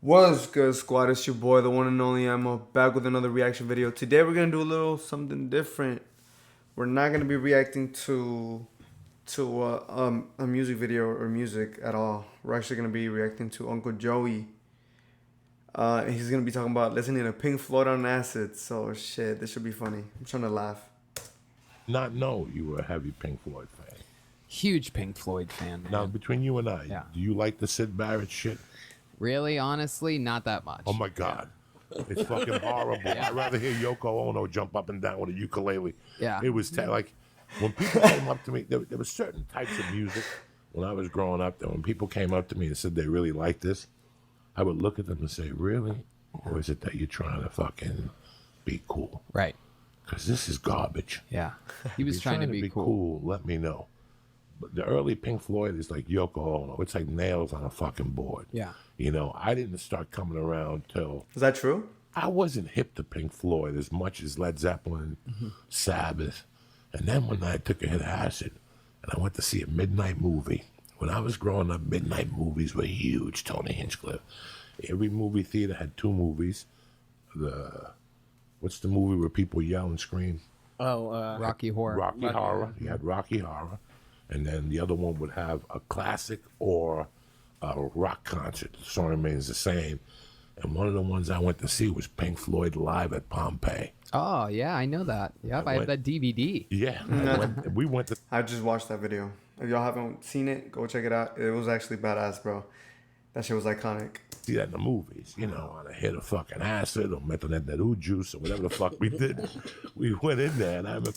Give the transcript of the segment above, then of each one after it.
What's good, squad? It's your boy, the one and only Emma, back with another reaction video. Today we're gonna do a little something different. We're not gonna be reacting to a music video or music at all. We're actually gonna be reacting to Uncle Joey. He's gonna be talking about listening to Pink Floyd on acid. So shit, this should be funny. I'm trying to laugh. Not know you were a heavy Pink Floyd fan. Huge Pink Floyd fan, man. Now, between you and I, Yeah. do you like the Sid Barrett shit? Really, honestly, not that much. Oh my God. It's fucking horrible. I'd rather hear Yoko Ono jump up and down with a ukulele. Yeah. It was like when people came up to me, there were certain types of music when I was growing up that when people came up to me and said they really liked this, I would look at them and say, really? Or is it that you're trying to fucking be cool? Right. Because this is garbage. Yeah. He was If you're trying to be cool. Let me know. But the early Pink Floyd is like Yoko Ono. It's like nails on a fucking board. Yeah. You know, I didn't start coming around till Is that true? I wasn't hip to Pink Floyd as much as Led Zeppelin, Sabbath. And then when I took a hit of acid and I went to see a midnight movie. When I was growing up, midnight movies were huge, Tony Hinchcliffe. Every movie theater had two movies. What's the movie where people yell and scream? Rocky Horror. Rocky Horror. You had Rocky Horror. And then the other one would have a classic or a rock concert. The song remains the same. And one of the ones I went to see was Pink Floyd live at Pompeii. Oh, yeah, I know that. Yep, I have that DVD. Yeah. We went to... I just watched that video. If y'all haven't seen it, go check it out. It was actually badass, bro. That shit was iconic. See that in the movies, you know, on a hit of fucking acid or methamphetamine juice or whatever the fuck we did. We went in there and I remember...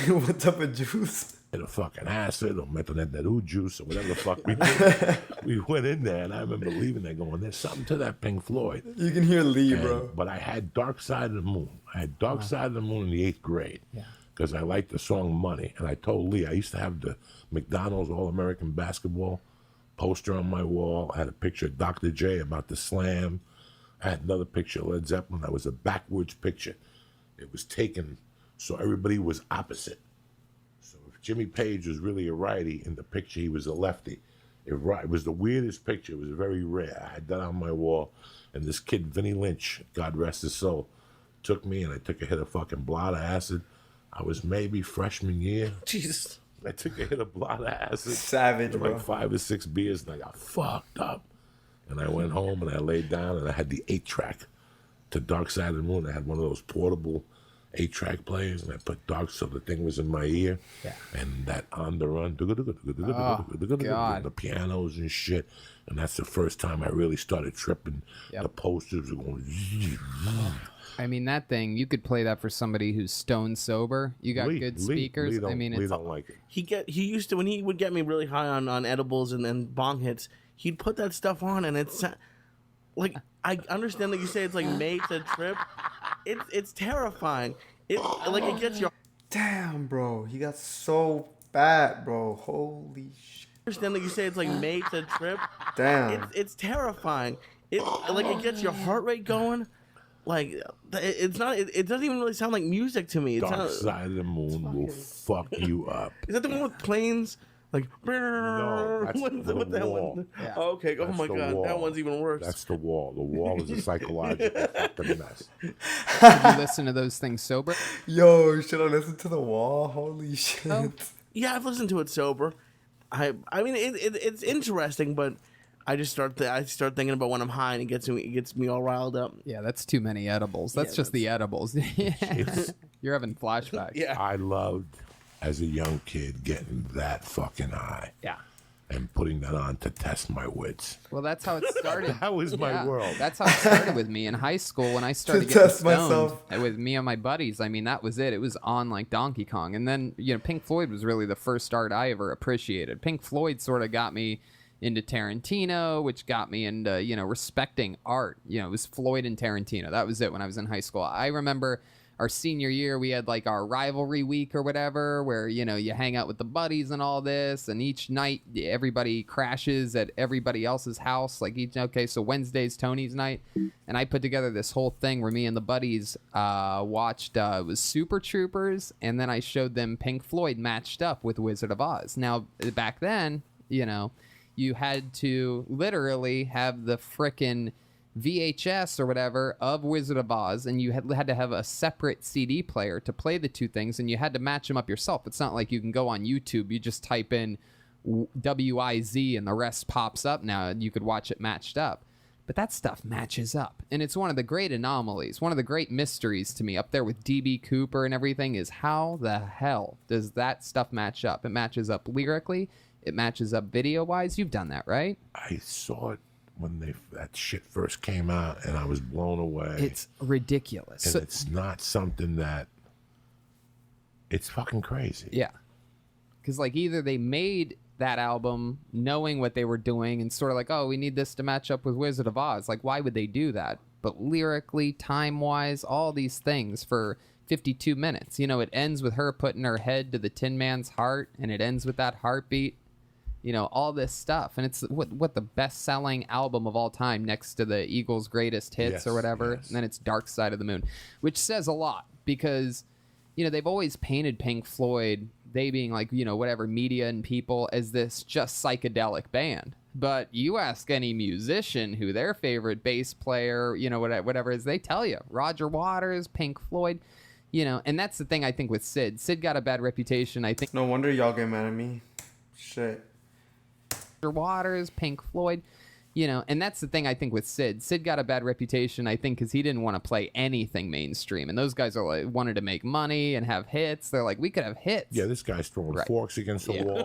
What type of juice? Hit of fucking acid or methamphetamine juice or whatever the fuck we did. We went in there and I remember leaving there going, there's something to that Pink Floyd. You can hear Lee, bro. But I had Dark Side of the Moon. I had Dark Side of the Moon in the 8th grade. Yeah. Because I liked the song Money. And I told Lee, I used to have the McDonald's All-American basketball poster on my wall. I had a picture of Dr. J about the slam. I had another picture of Led Zeppelin. That was a backwards picture. It was taken so everybody was opposite. So if Jimmy Page was really a righty, in the picture he was a lefty. It was the weirdest picture. It was very rare. I had that on my wall. And this kid, Vinnie Lynch, God rest his soul, took me and I took a hit of fucking blood acid. I was maybe freshman year. Jesus. I took a hit of blood acid. Savage, like bro. 5 or 6 beers and I got fucked up. And I went home and I laid down and I had the 8-track to Dark Side of the Moon. I had one of those portable 8-track players and I put dark so the thing was in my ear. Yeah. And that on the run, God. the pianos and shit. And that's the first time I really started tripping. Yep. The posters were going. I mean, that thing, you could play that for somebody who's stone sober. You got good speakers. Lee I mean, Lee it's don't like it. He used to, when he would get me really high on edibles and then bong hits, he'd put that stuff on and it's like, I understand that you say it's like made to trip. It's terrifying. It gets your... Damn, bro. He got so fat, bro. Holy shit. I understand that you say it's like made to trip. Damn. It's terrifying. It gets your heart rate going. Like, it's not, it doesn't even really sound like music to me. It's Dark not, Side of the Moon will fuck you up. is that the one with planes? Like, No, that's what the wall. one? Yeah. Oh, okay. Oh That's my the God, wall. that one's even worse. That's the wall. The wall is a psychological fucking mess. Did you listen to those things sober? Yo, should I listen to the wall? Holy shit. Oh. Yeah, I've listened to it sober. I mean, it's interesting, but I start thinking about when I'm high and it gets me all riled up. Yeah, that's too many edibles. That's just the edibles. You're having flashbacks. Yeah. I loved, as a young kid, getting that fucking high Yeah. and putting that on to test my wits. Well, that's how it started. That was my world. That's how it started with me in high school when I started To getting test stoned myself. with me and my buddies. I mean, that was it. It was on like Donkey Kong. And then, Pink Floyd was really the first art I ever appreciated. Pink Floyd sort of got me into Tarantino, which got me into, respecting art. It was Floyd and Tarantino. That was it when I was in high school. I remember our senior year, we had like our rivalry week or whatever, where, you hang out with the buddies and all this. And each night, everybody crashes at everybody else's house. So Wednesday's Tony's night. And I put together this whole thing where me and the buddies watched, it was Super Troopers. And then I showed them Pink Floyd matched up with Wizard of Oz. Now, back then, you had to literally have the frickin' VHS or whatever of Wizard of Oz, and you had to have a separate CD player to play the two things, and you had to match them up yourself. It's not like you can go on YouTube, you just type in WIZ and the rest pops up now, and you could watch it matched up. But that stuff matches up, and it's one of the great anomalies, one of the great mysteries to me, up there with DB Cooper and everything, is how the hell does that stuff match up? It matches up lyrically, it matches up video-wise. You've done that, right? I saw it when that shit first came out, and I was blown away. It's ridiculous. And it's not something that... It's fucking crazy. Yeah. Because, like, either they made that album knowing what they were doing and sort of like, oh, we need this to match up with Wizard of Oz. Like, why would they do that? But lyrically, time-wise, all these things for 52 minutes. You know, it ends with her putting her head to the Tin Man's heart, and it ends with that heartbeat. You know, all this stuff. And it's what the best-selling album of all time next to the Eagles' greatest hits or whatever. Yes. And then it's Dark Side of the Moon, which says a lot because, you know, they've always painted Pink Floyd, they being like, you know, whatever, media and people, as this just psychedelic band. But you ask any musician who their favorite bass player, you know, whatever is, they tell you Roger Waters, Pink Floyd, you know. And that's the thing I think with Sid. Sid got a bad reputation, I think. No wonder y'all get mad at me. Shit. Roger Waters, Pink Floyd, you know. And that's the thing I think with Sid. Sid got a bad reputation, I think, because he didn't want to play anything mainstream. And those guys are like, wanted to make money and have hits. They're like, we could have hits. Yeah, this guy's throwing forks against the wall,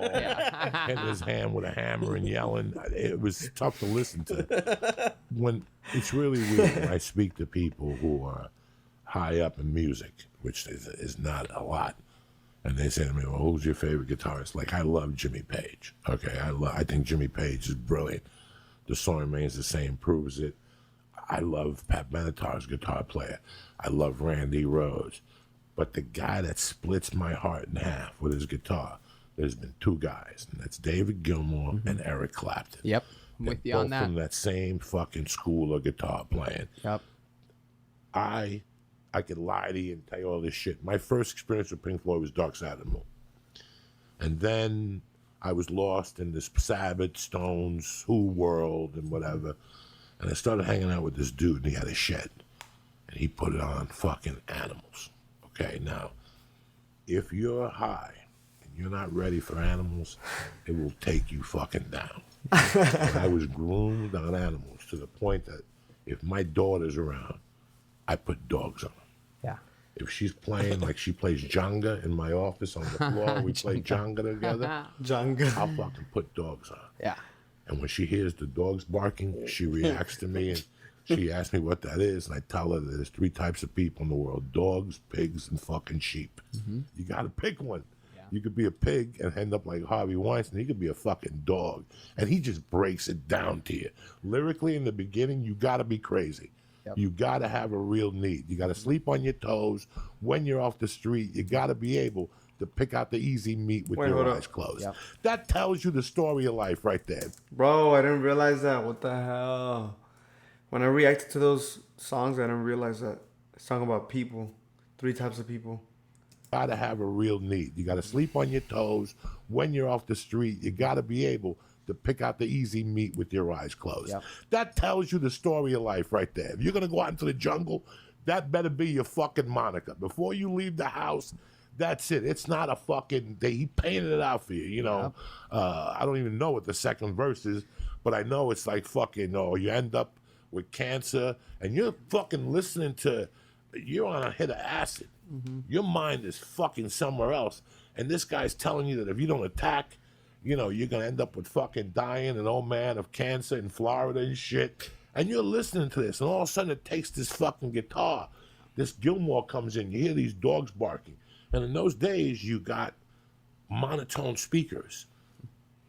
hitting his hand with a hammer and yelling. It was tough to listen to. When it's really weird when I speak to people who are high up in music, which is not a lot, and they say to me, well, who's your favorite guitarist? Like, I love Jimmy Page. Okay, I think Jimmy Page is brilliant. The Song Remains the Same proves it. I love Pat Benatar's guitar player. I love Randy Rhoads. But the guy that splits my heart in half with his guitar, there's been two guys, and that's David Gilmour and Eric Clapton. Yep, I'm with you on that. Both from that same fucking school of guitar playing. Yep. I could lie to you and tell you all this shit. My first experience with Pink Floyd was Dark Side of the Moon. And then I was lost in this Sabbath, Stones, Who world and whatever. And I started hanging out with this dude, and he had a shed. And he put it on fucking Animals. Okay, now, if you're high and you're not ready for Animals, it will take you fucking down. And I was groomed on Animals to the point that if my daughter's around, I put dogs on her. Yeah. If she's playing like she plays Jenga in my office on the floor, we play Jenga together, Jenga. I'll fucking put dogs on. Yeah. And when she hears the dogs barking, she reacts to me and she asks me what that is. And I tell her that there's 3 types of people in the world: dogs, pigs, and fucking sheep. Mm-hmm. You got to pick one. Yeah. You could be a pig and end up like Harvey Weinstein. He could be a fucking dog. And he just breaks it down to you. Lyrically, in the beginning, you got to be crazy. Yep. You got to have a real need. You got to sleep on your toes. When you're off the street, you got to be able to pick out the easy meat with your eyes closed. Yep. That tells you the story of life right there. Bro, I didn't realize that. What the hell? When I reacted to those songs, I didn't realize that. It's talking about people. 3 types of people. Got to have a real need. You got to sleep on your toes. When you're off the street, you got to be able to pick out the easy meat with your eyes closed. Yep. That tells you the story of life right there. If you're going to go out into the jungle, that better be your fucking moniker. Before you leave the house, that's it. It's not a fucking... He painted it out for you, you know. Yep. I don't even know what the second verse is, but I know it's like fucking... Oh, you end up with cancer, and you're fucking listening to... You're on a hit of acid. Mm-hmm. Your mind is fucking somewhere else, and this guy's telling you that if you don't attack... You know, you're going to end up with fucking dying, an old man of cancer in Florida and shit. And you're listening to this, and all of a sudden it takes this fucking guitar. This Gilmour comes in, you hear these dogs barking. And in those days, you got monotone speakers.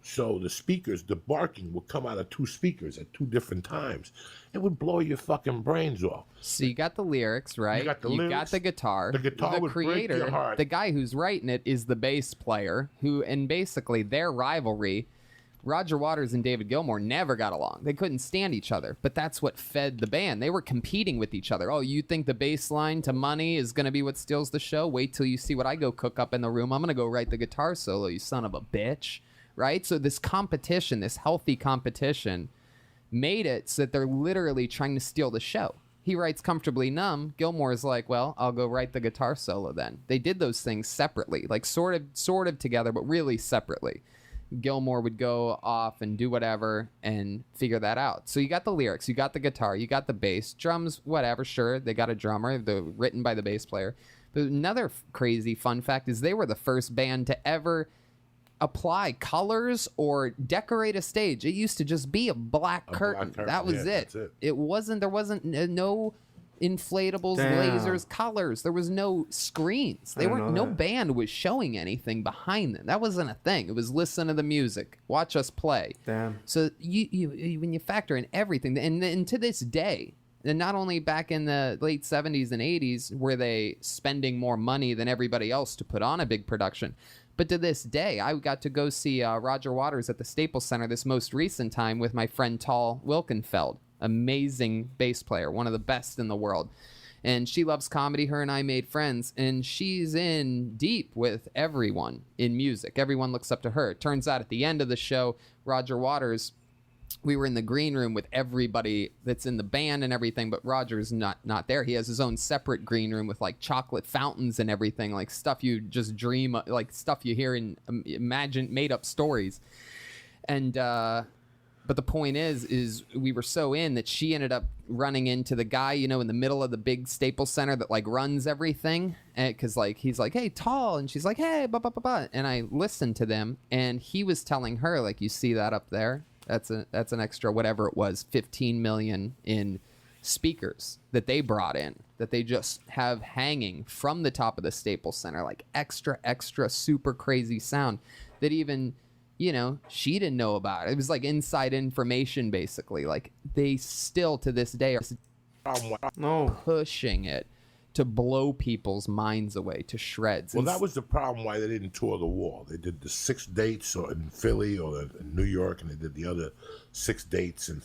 So the speakers, the barking would come out of 2 speakers at 2 different times. It would blow your fucking brains off. So you got the lyrics, right? You got the lyrics. Got the guitar. The guitar would break your heart. The guy who's writing it is the bass player, who, and basically their rivalry, Roger Waters and David Gilmour never got along. They couldn't stand each other, but that's what fed the band. They were competing with each other. Oh, you think the bass line to Money is going to be what steals the show? Wait till you see what I go cook up in the room. I'm going to go write the guitar solo, you son of a bitch. Right? So this competition, this healthy competition, made it so that they're literally trying to steal the show. He writes Comfortably Numb. Gilmore's like, well, I'll go write the guitar solo then. They did those things separately, like sort of together, but really separately. Gilmore would go off and do whatever and figure that out. So you got the lyrics, you got the guitar, you got the bass, drums, whatever, sure, they got a drummer, written by the bass player. But another crazy fun fact is they were the first band to ever apply colors or decorate a stage. It used to just be a black curtain. That was it. There wasn't no inflatables, lasers, colors. There was no screens. No band was showing anything behind them. That wasn't a thing. It was listen to the music, watch us play. Damn. So you when you factor in everything, and to this day, and not only back in the late 70s and 80s were they spending more money than everybody else to put on a big production, but to this day, I got to go see Roger Waters at the Staples Center this most recent time with my friend Tal Wilkenfeld. Amazing bass player, one of the best in the world. And she loves comedy. Her and I made friends, and she's in deep with everyone in music. Everyone looks up to her. It turns out at the end of the show, Roger Waters, we were in the green room with everybody that's in the band and everything, but Roger's not there. He has his own separate green room with like chocolate fountains and everything, like stuff you just dream, like stuff you hear in imagine made up stories. And but the point is we were so in that she ended up running into the guy, in the middle of the big Staples Center that like runs everything, because like he's like, hey, Tall, and she's like, hey, blah blah blah blah. And I listened to them, and he was telling her, like, you see that up there? That's an extra whatever it was, 15 million in speakers that they brought in, that they just have hanging from the top of the Staples Center, like extra super crazy sound that even she didn't know about. It was like inside information, basically. Like they still to this day are pushing it to blow people's minds away to shreds. Well, that was the problem why they didn't tour the wall. They did the 6 dates or in Philly or in New York, and they did the other 6 dates in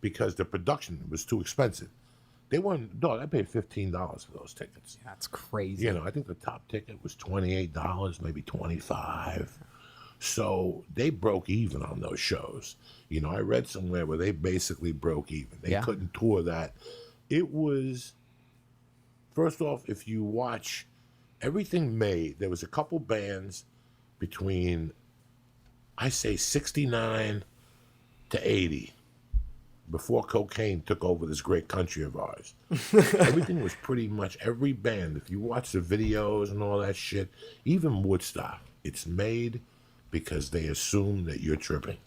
because the production was too expensive. They weren't. No, I paid $15 for those tickets. That's crazy. I think the top ticket was $28, maybe $25. So they broke even on those shows. I read somewhere where they basically broke even. They couldn't tour that. It was. First off, if you watch everything made, there was a couple bands between, I say, 69 to 80, before cocaine took over this great country of ours. Everything was pretty much, every band, if you watch the videos and all that shit, even Woodstock, it's made because they assume that you're tripping.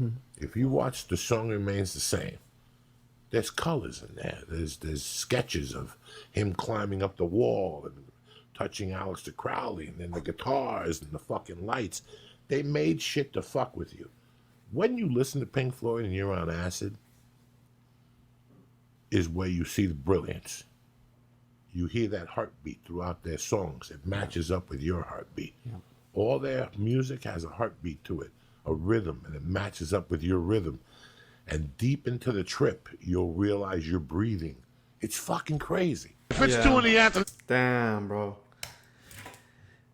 Mm-hmm. If you watch The Song Remains the Same, there's colors in there. There's sketches of him climbing up the wall and touching Aleister Crowley, and then the guitars and the fucking lights. They made shit to fuck with you. When you listen to Pink Floyd and you're on acid, is where you see the brilliance. You hear that heartbeat throughout their songs. It matches up with your heartbeat. Yeah. All their music has a heartbeat to it, a rhythm, and it matches up with your rhythm. And deep into the trip, you'll realize you're breathing. It's fucking crazy. If it's 2 in the afternoon. Damn, bro.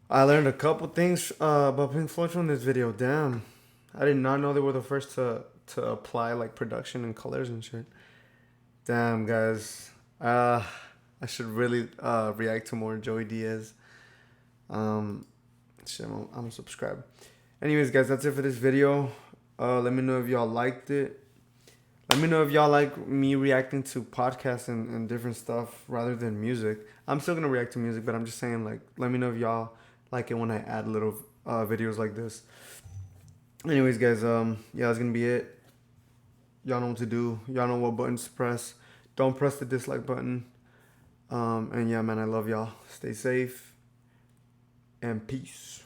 I learned a couple things about Pink Floyd from this video. Damn. I did not know they were the first to apply like production and colors and shit. Damn, guys. I should really react to more Joey Diaz. Shit, I'm gonna subscribe. Anyways, guys, that's it for this video. Let me know if y'all liked it. Let me know if y'all like me reacting to podcasts and different stuff rather than music. I'm still going to react to music, but I'm just saying, like, let me know if y'all like it when I add little videos like this. Anyways, guys, that's going to be it. Y'all know what to do. Y'all know what buttons to press. Don't press the dislike button. And yeah, man, I love y'all. Stay safe and peace.